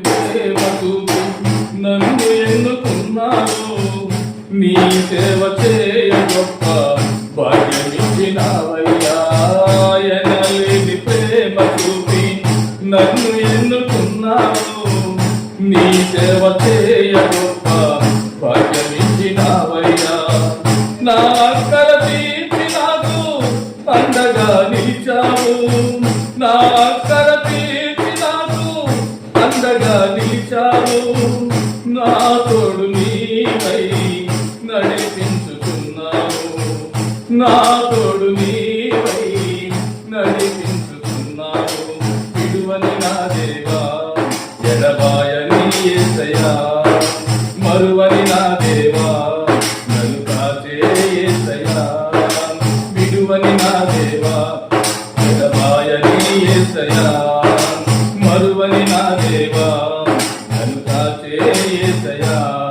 ప్రేమ చూపి నన్ను ఎన్నుకున్నావు. నీ సేవ చేయ గొప్ప భాగ్యమిచ్చినావయ్యా. ఎనలేని ప్రేమ చూపి నన్ను ఎన్నుకున్నావు. నీ సేవ చేయ గొప్ప భాగ్యమిచ్చినావయ్యా. నా అక్కర తీర్చి నాకు అండగా నిలిచావు. నా అక్కర తీర్చి నాకు అండగా నిలిచావు. నా తోడు నీవై నడిపించుతున్నావు. నా తోడు నీవై నడిపించుతున్నావు. విడువని నా దేవా, ఎడబాయని యేసయ్యా. మరువని నా దేవా, నన్ను కాచే యేసయ్యా. విడువని నా దేవా, ఎడబాయని యేసయ్యా. మరువని నా దేవా, నన్ను కాచే యేసయ్యా.